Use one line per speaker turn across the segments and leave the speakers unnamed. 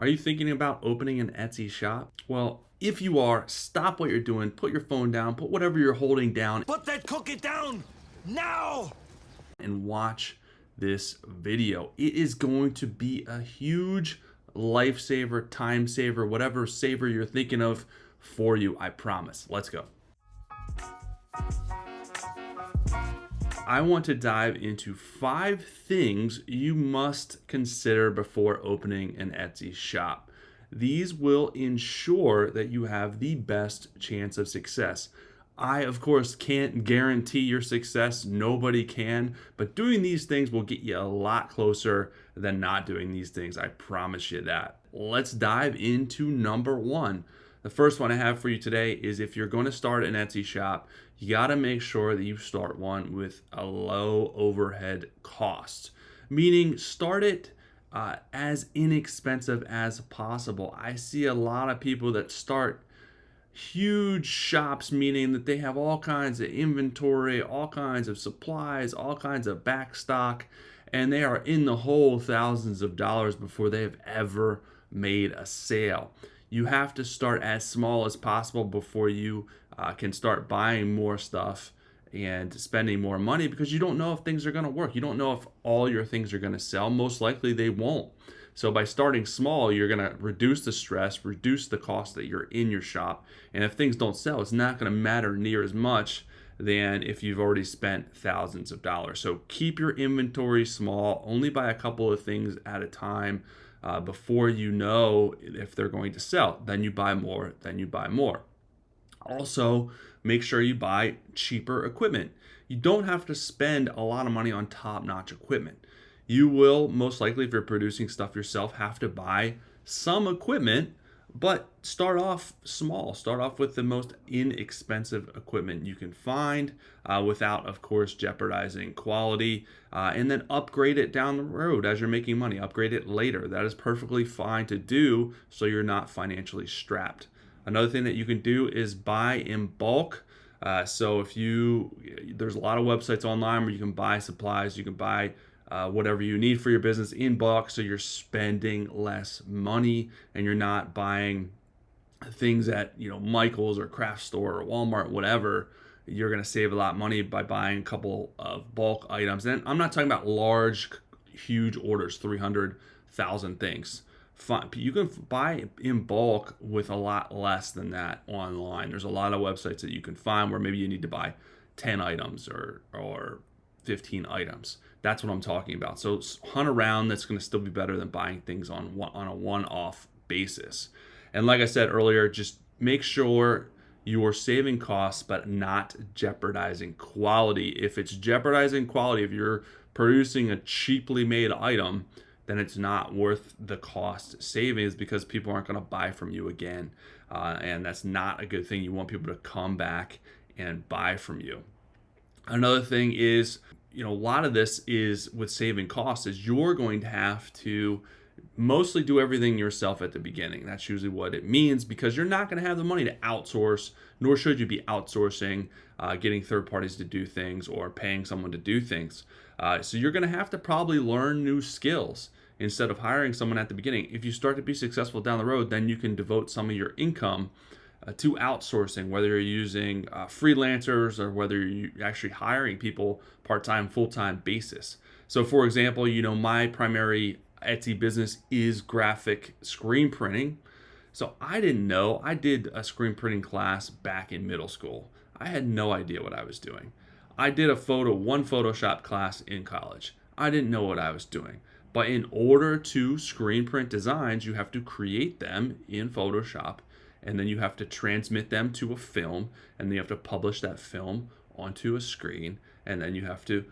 Are you thinking about opening an Etsy shop? Well, if you are, stop what you're doing, put your phone down, put whatever you're holding down,
Put that cookie down now!
and watch this video. It is going to be a huge lifesaver, time saver, whatever saver you're thinking of for you, I promise. Let's go. I want to dive into 5 things you must consider before opening an Etsy shop. These will ensure that you have the best chance of success. I, of course, can't guarantee your success. Nobody can. But doing these things will get you a lot closer than not doing these things. I promise you that. Let's dive into number 1. The first one I have for you today is if you're going to start an Etsy shop, you got to make sure that you start one with a low overhead cost, meaning start it as inexpensive as possible. I see a lot of people that start huge shops, meaning that they have all kinds of inventory, all kinds of supplies, all kinds of back stock, and they are in the hole thousands of dollars before they have ever made a sale. You have to start as small as possible before you can start buying more stuff and spending more money, because you don't know if things are going to work. You don't know if all your things are going to sell. Most likely they won't. So by starting small, you're going to reduce the stress, reduce the cost that you're in your shop. And if things don't sell, it's not going to matter near as much than if you've already spent thousands of dollars. So keep your inventory small, only buy a couple of things at a time before you know if they're going to sell. Then you buy more, then you buy more. Also, make sure you buy cheaper equipment. You don't have to spend a lot of money on top-notch equipment. You will most likely, if you're producing stuff yourself, have to buy some equipment, but start off small. Start off with the most inexpensive equipment you can find without, of course, jeopardizing quality, and then upgrade it down the road as you're making money. Upgrade it later. That is perfectly fine to do so you're not financially strapped. Another thing that you can do is buy in bulk. So there's a lot of websites online where you can buy supplies, you can buy whatever you need for your business in bulk, so you're spending less money and you're not buying things at Michael's or Craft Store or Walmart, whatever. You're going to save a lot of money by buying a couple of bulk items. And I'm not talking about large, huge orders, 300,000 things. You can buy in bulk with a lot less than that online. There's a lot of websites that you can find where maybe you need to buy 10 items or 15 items. That's what I'm talking about. So hunt around. That's going to still be better than buying things on a one-off basis. And like I said earlier, just make sure you are saving costs but not jeopardizing quality. If it's jeopardizing quality, if you're producing a cheaply made item, then it's not worth the cost savings, because people aren't going to buy from you again. And that's not a good thing. You want people to come back and buy from you. Another thing is, a lot of this is with saving costs, is you're going to have to mostly do everything yourself at the beginning. That's usually what it means, because you're not going to have the money to outsource, nor should you be outsourcing, getting third parties to do things or paying someone to do things. So you're going to have to probably learn new skills instead of hiring someone at the beginning. If you start to be successful down the road, then you can devote some of your income to outsourcing, whether you're using freelancers or whether you're actually hiring people part-time, full-time basis. So for example, my primary Etsy business is graphic screen printing. So I didn't know. I did a screen printing class back in middle school. I had no idea what I was doing. I did one Photoshop class in college. I didn't know what I was doing. But in order to screen print designs, you have to create them in Photoshop, and then you have to transmit them to a film, and then you have to publish that film onto a screen, and then you have to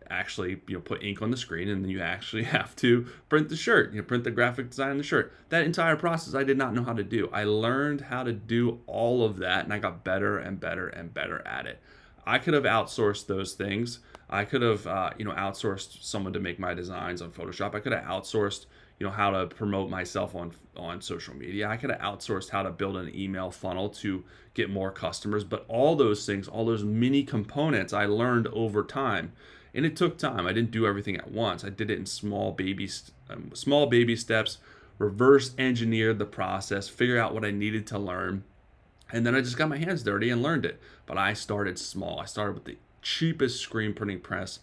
actually put ink on the screen, and then you actually have to print the shirt, print the graphic design on the shirt. That entire process I did not know how to do. I learned how to do all of that, and I got better and better and better at it. I could have outsourced those things. I could have outsourced someone to make my designs on Photoshop. I could have outsourced how to promote myself on social media. I could have outsourced how to build an email funnel to get more customers. But all those things, all those mini components, I learned over time, and it took time. I didn't do everything at once. I did it in small baby steps, reverse engineered the process, figure out what I needed to learn, and then I just got my hands dirty and learned it. But I started small. I started with the cheapest screen printing press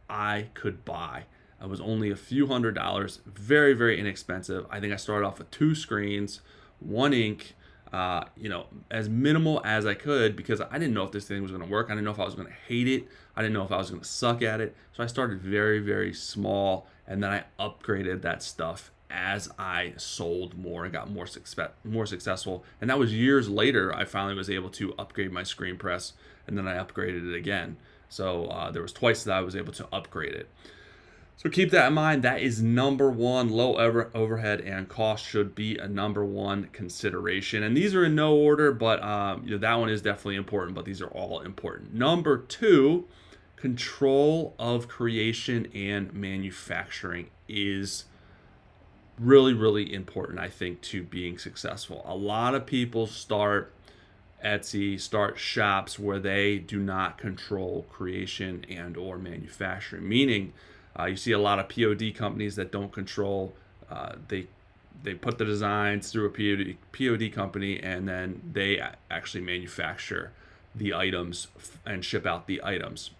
I could buy. It was only a few $100s, very, very inexpensive. I think I started off with 2 screens, 1 ink, as minimal as I could, because I didn't know if this thing was going to work. I didn't know if I was going to hate it. I didn't know if I was going to suck at it. So I started very, very small, and then I upgraded that stuff as I sold more and got more successful. And that was years later. I finally was able to upgrade my screen press, and then I upgraded it again. So there was twice that I was able to upgrade it. So keep that in mind. That is number one. Low overhead and cost should be a number one consideration. And these are in no order, but that one is definitely important, but these are all important. Number 2, control of creation and manufacturing is really, really important, I think, to being successful. A lot of people start Etsy, start shops where they do not control creation and or manufacturing, meaning you see a lot of POD companies that don't control. They put the designs through a POD company, and then they actually manufacture the items and ship out the items.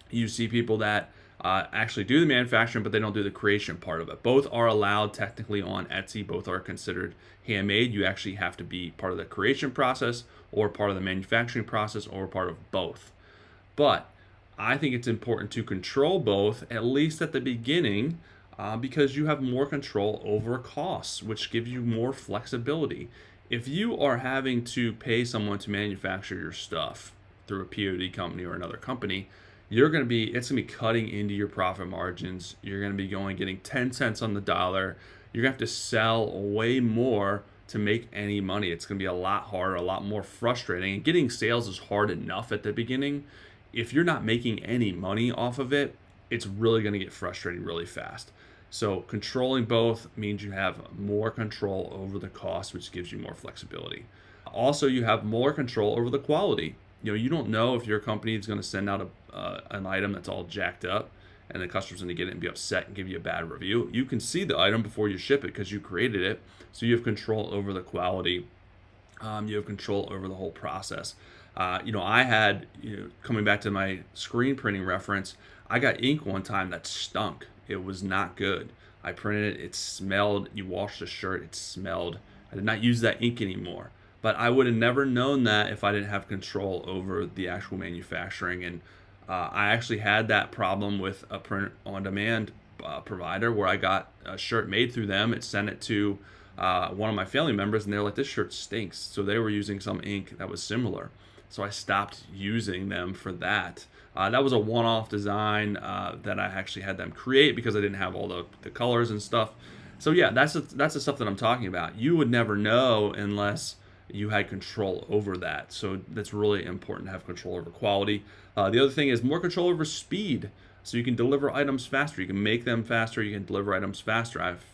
You see people that actually do the manufacturing, but they don't do the creation part of it. Both are allowed technically on Etsy. Both are considered handmade. You actually have to be part of the creation process or part of the manufacturing process or part of both. But I think it's important to control both, at least at the beginning, because you have more control over costs, which gives you more flexibility. If you are having to pay someone to manufacture your stuff through a POD company or another company, it's going to be cutting into your profit margins. You're going to be getting 10 cents on the dollar. You're going to have to sell way more to make any money. It's going to be a lot harder, a lot more frustrating. And getting sales is hard enough at the beginning. If you're not making any money off of it, it's really going to get frustrating really fast. So controlling both means you have more control over the cost, which gives you more flexibility. Also, you have more control over the quality. You don't know if your company is going to send out an item that's all jacked up and the customer's going to get it and be upset and give you a bad review. You can see the item before you ship it because you created it. So you have control over the quality. You have control over the whole process. I had, coming back to my screen printing reference, I got ink one time that stunk. It was not good. I printed it. It smelled. You washed the shirt. It smelled. I did not use that ink anymore. But I would have never known that if I didn't have control over the actual manufacturing. And I actually had that problem with a print on demand provider where I got a shirt made through them. It sent it to one of my family members, and they're like, this shirt stinks. So they were using some ink that was similar. So I stopped using them for that. That was a one-off design that I actually had them create because I didn't have all the colors and stuff. So yeah, that's the stuff that I'm talking about. You would never know unless you had control over that. So that's really important to have control over quality. The other thing is more control over speed. So you can deliver items faster. You can make them faster. You can deliver items faster. I've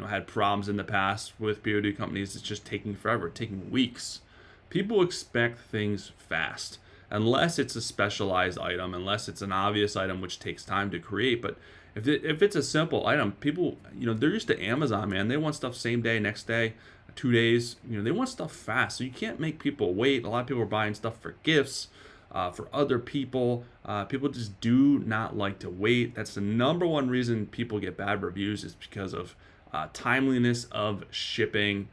had problems in the past with POD companies. It's just taking forever, taking weeks. People expect things fast, unless it's a specialized item, unless it's an obvious item which takes time to create. But if it's a simple item, people, they're used to Amazon, man. They want stuff same day, next day, 2 days. They want stuff fast. So you can't make people wait. A lot of people are buying stuff for gifts, for other people. People just do not like to wait. That's the number one reason people get bad reviews, is because of timeliness of shipping.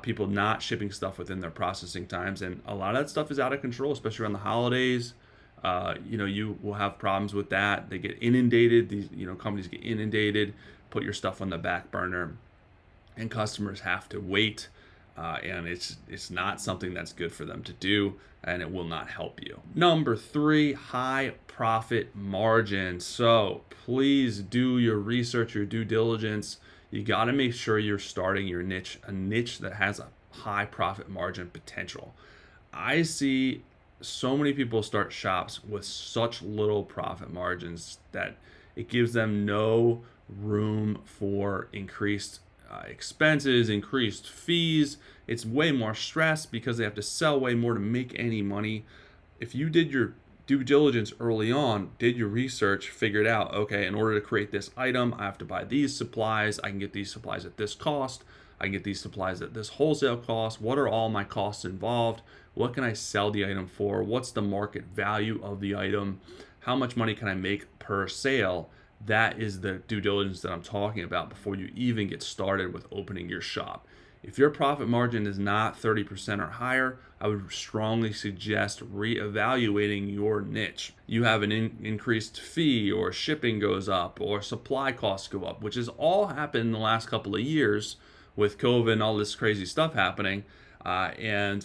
People not shipping stuff within their processing times, and a lot of that stuff is out of control, especially around the holidays. You will have problems with that. They get inundated. These companies get inundated, put your stuff on the back burner, and customers have to wait. And it's not something that's good for them to do, and it will not help you. Number 3, high profit margin. So please do your research, your due diligence. You got to make sure you're starting your niche, a niche that has a high profit margin potential. I see so many people start shops with such little profit margins that it gives them no room for increased expenses, increased fees. It's way more stress because they have to sell way more to make any money. If you did your due diligence early on, did your research, figured out, okay, in order to create this item, I have to buy these supplies. I can get these supplies at this cost. I get these supplies at this wholesale cost. What are all my costs involved? What can I sell the item for? What's the market value of the item? How much money can I make per sale? That is the due diligence that I'm talking about before you even get started with opening your shop. If your profit margin is not 30% or higher, I would strongly suggest reevaluating your niche. You have an increased fee, or shipping goes up, or supply costs go up, which has all happened in the last couple of years with COVID and all this crazy stuff happening. And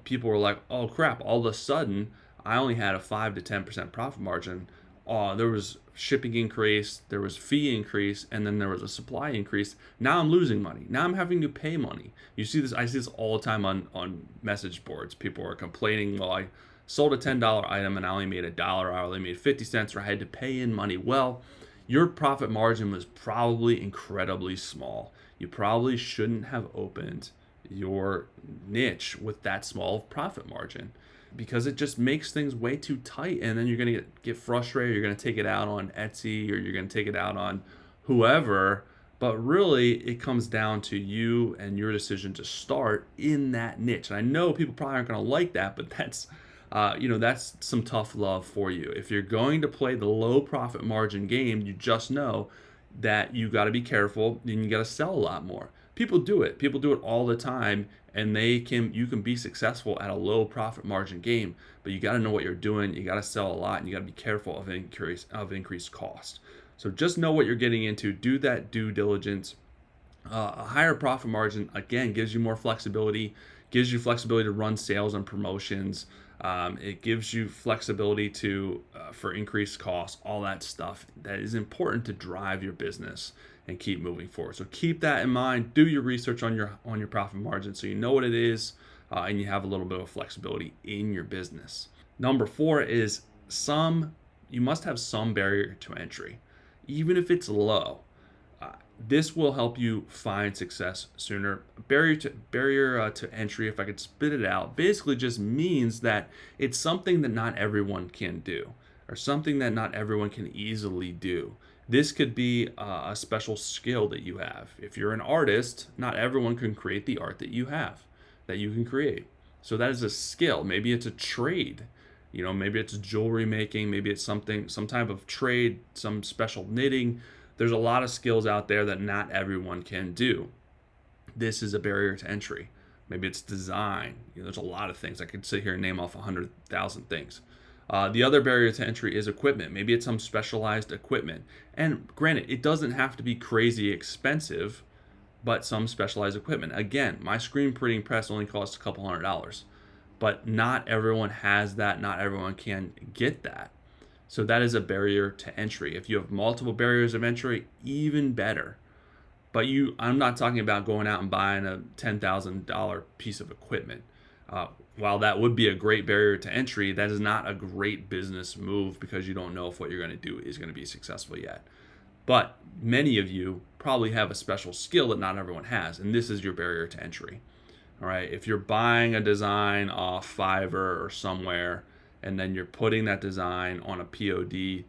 people were like, "Oh crap! All of a sudden, I only had a 5 to 10% profit margin. There was shipping increase, there was fee increase, and then there was a supply increase. Now I'm losing money. Now I'm having to pay money." You see this, I see this all the time on message boards. People are complaining, "Well, I sold a $10 item and I only made $1, or I only made 50 cents, or I had to pay in money." Well, your profit margin was probably incredibly small. You probably shouldn't have opened your niche with that small profit margin, because it just makes things way too tight, and then you're going to get frustrated. You're going to take it out on Etsy, or you're going to take it out on whoever. But really, it comes down to you and your decision to start in that niche. And I know people probably aren't going to like that, but that's that's some tough love for you. If you're going to play the low profit margin game, you just know that you got to be careful, and you got to sell a lot more. People do it. People do it all the time, and you can be successful at a low profit margin game, but you got to know what you're doing. You got to sell a lot, and you got to be careful of increased cost. So just know what you're getting into. Do that due diligence. A higher profit margin, again, gives you more flexibility, gives you flexibility to run sales and promotions. It gives you flexibility for increased costs, all that stuff that is important to drive your business and keep moving forward. So keep that in mind. Do your research on your profit margin so you know what it is, and you have a little bit of flexibility in your business. Number 4 is you must have some barrier to entry, even if it's low. This will help you find success sooner. Barrier to entry, if I could spit it out, basically just means that it's something that not everyone can do, or something that not everyone can easily do. This could be a special skill that you have. If you're an artist, not everyone can create the art that you have, that you can create. So that is a skill. Maybe it's a trade. Maybe it's jewelry making. Maybe it's some type of trade, some special knitting. There's a lot of skills out there that not everyone can do. This is a barrier to entry. Maybe it's design. There's a lot of things. I could sit here and name off 100,000 things. The other barrier to entry is equipment. Maybe it's some specialized equipment. And granted, it doesn't have to be crazy expensive, but some specialized equipment. Again, my screen printing press only costs a couple $100, but not everyone has that. Not everyone can get that. So that is a barrier to entry. If you have multiple barriers of entry, even better. But I'm not talking about going out and buying a $10,000 piece of equipment. While that would be a great barrier to entry, that is not a great business move, because you don't know if what you're going to do is going to be successful yet. But many of you probably have a special skill that not everyone has, and this is your barrier to entry. All right, if you're buying a design off Fiverr or somewhere, and then you're putting that design on a POD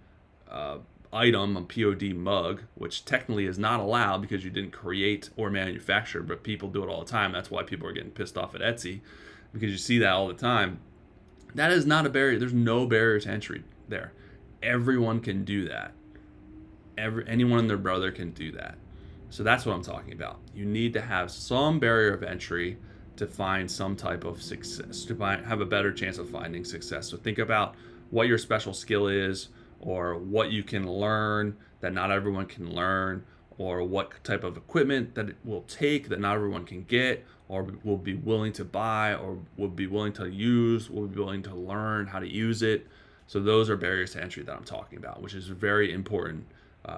item, a POD mug, which technically is not allowed because you didn't create or manufacture, but people do it all the time. That's why people are getting pissed off at Etsy, because you see that all the time. That is not a barrier. There's no barrier to entry there. Everyone can do that. Anyone and their brother can do that. So that's what I'm talking about. You need to have some barrier of entry to find some type of success, to have a better chance of finding success. So think about what your special skill is, or what you can learn that not everyone can learn, or what type of equipment that it will take that not everyone can get, or will be willing to buy, or will be willing to use, will be willing to learn how to use it. So those are barriers to entry that I'm talking about, which is very important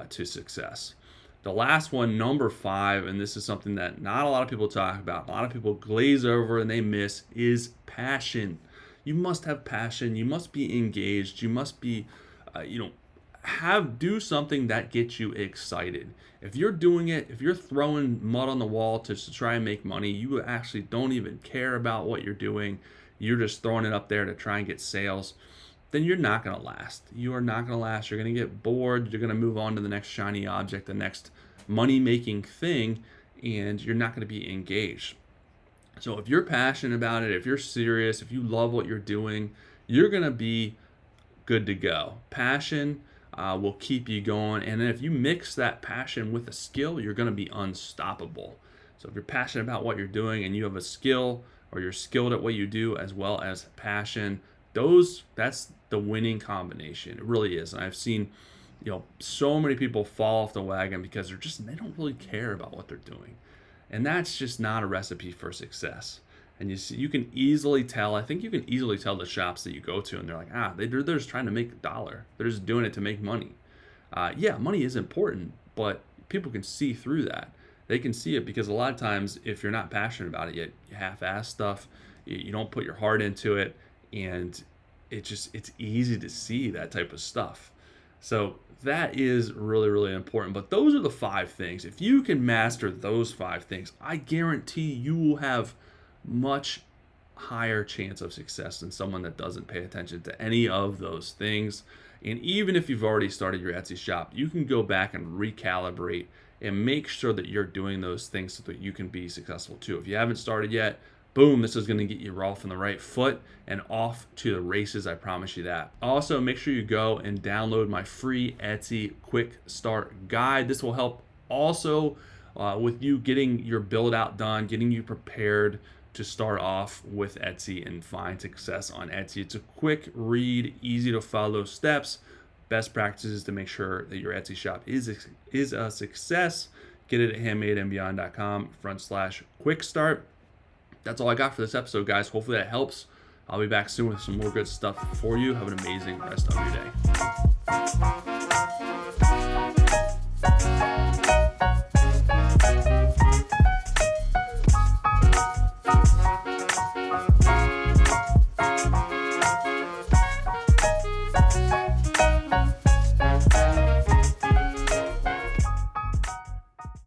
to success. The last one, number 5, and this is something that not a lot of people talk about, a lot of people glaze over and they miss, is passion. You must have passion. You must be engaged. You must be, do something that gets you excited. If you're doing it, if you're throwing mud on the wall to try and make money, you actually don't even care about what you're doing. You're just throwing it up there to try and get sales. Then you're not going to last. You are not going to last. You're going to get bored. You're going to move on to the next shiny object, the next money-making thing, and you're not going to be engaged. So if you're passionate about it, if you're serious, if you love what you're doing, you're going to be good to go. Passion will keep you going. And then if you mix that passion with a skill, you're going to be unstoppable. So if you're passionate about what you're doing and you have a skill, or you're skilled at what you do as well as passion, that's the winning combination. It really is. And I've seen, so many people fall off the wagon because they don't really care about what they're doing. And that's just not a recipe for success. And you can easily tell. I think you can easily tell the shops that you go to, and they're like, they're just trying to make a dollar. They're just doing it to make money. Yeah, money is important, but people can see through that. They can see it because a lot of times, if you're not passionate about it, you half-ass stuff. You don't put your heart into it, and it's easy to see that type of stuff. So that is really, really important. But those are the 5 things. If you can master those 5 things, I guarantee you will have much higher chance of success than someone that doesn't pay attention to any of those things. And even if you've already started your Etsy shop, you can go back and recalibrate and make sure that you're doing those things so that you can be successful too. If you haven't started yet, boom, this is going to get you off on the right foot and off to the races, I promise you that. Also, make sure you go and download my free Etsy Quick Start Guide. This will help also with you getting your build out done, getting you prepared to start off with Etsy and find success on Etsy. It's a quick read, easy to follow steps, best practices to make sure that your Etsy shop is a success. Get it at handmadeandbeyond.com/quick start. That's all I got for this episode, guys. Hopefully that helps. I'll be back soon with some more good stuff for you. Have an amazing rest of your day.